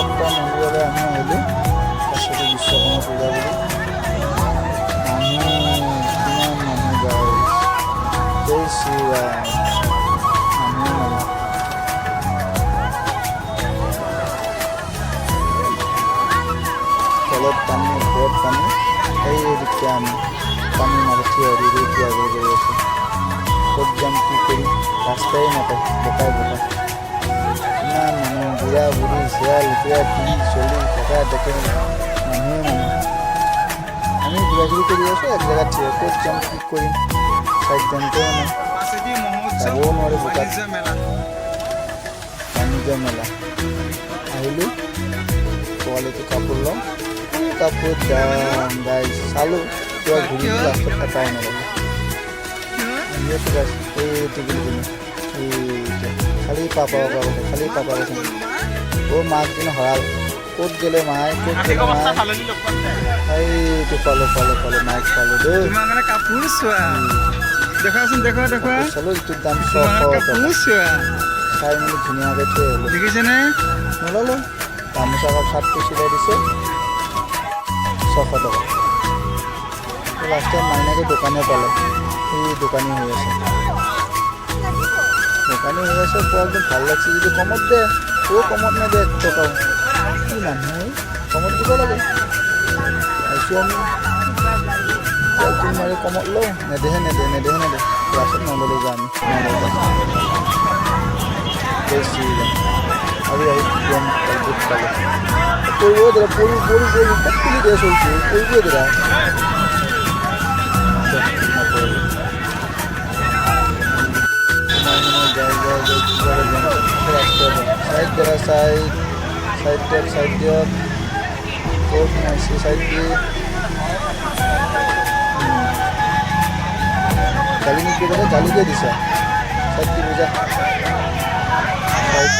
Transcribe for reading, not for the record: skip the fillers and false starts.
একটা মন্দিৰলৈ আমি আহিলোঁ কাশী বিশ্বকৰ্মা পূজা বুলি। কিমান মানুহ যায়, জয় শ্ৰীৰাম। তলত পানী, ওপৰত পানী, এইদিকে আমি পানীৰ মাজত থিয় দি থিয় কৰি আছোঁ। ক'ত যাম কি কৰিম ৰাস্তাই নাপায়, বোকাই বোকা। ইমান মানুহ, বুঢ়া বুঢ়ী, চিৰা লুকুৰা টিভি চলি থকা দেখে মানুহে মানুহ। আমি কিবা কিবি কৰি আছোঁ এক জেগাত থিয়। ক'ত যাম কি কৰিম সিদ্ধান্তও নাই, যাবও নোৱাৰোঁ বোকাত। বাণিজ্য মেলা আহিলোঁ, পোৱালিটো কাপোৰ লওঁ। কাপোৰ দাম গাই চালোঁ, কিবা ঘূৰি লাষ্টত এটাই নালাগে। এইটো বুলি কিনে খালি পাপা খালি পাপা মাছ দিন হৰাল। ক'ত গ'লে মায়ে, ক'ত গ'লে মায়ে। এইটো পালোঁ মাছ পালোঁ দেই। কাপোৰ চোৱা, দেখাচোন দেখুৱা চালোঁ, ইটোৰ দাম 600 টকা। চাই মেলি ধুনীয়াকৈ থৈ আহিলোঁ। দেখিছেনে? নল'লোঁ। গামোচা চাৰ্টটো চিলাই দিছে 600 টকা। লাষ্টত মাইনাকে দোকানে পালে, সি দোকানী হৈ আছে। পোৱালিটো ভাল লাগছে যদি কমত দে, কমত নেদে 1 টকাও। কি মানুহ কমত দিব লাগে। আহিছোঁ আমি পোৱালিটো মাৰি কমত লওঁ, নেদেহে নেদে লাষ্টত নল'লোঁ যা আমি বেছি আৰু আহি একদম গোট পালে। পৰিব দাদা, পৰি তুলি দিয়ে চলছে, পৰিবই দাদা। সাইড দিয়ক ক'ত সোমাইছে, চাইড দি গালি নিদিয়ে, গালি দিয়ে দিছা। চাইড দি বুজা, চাইড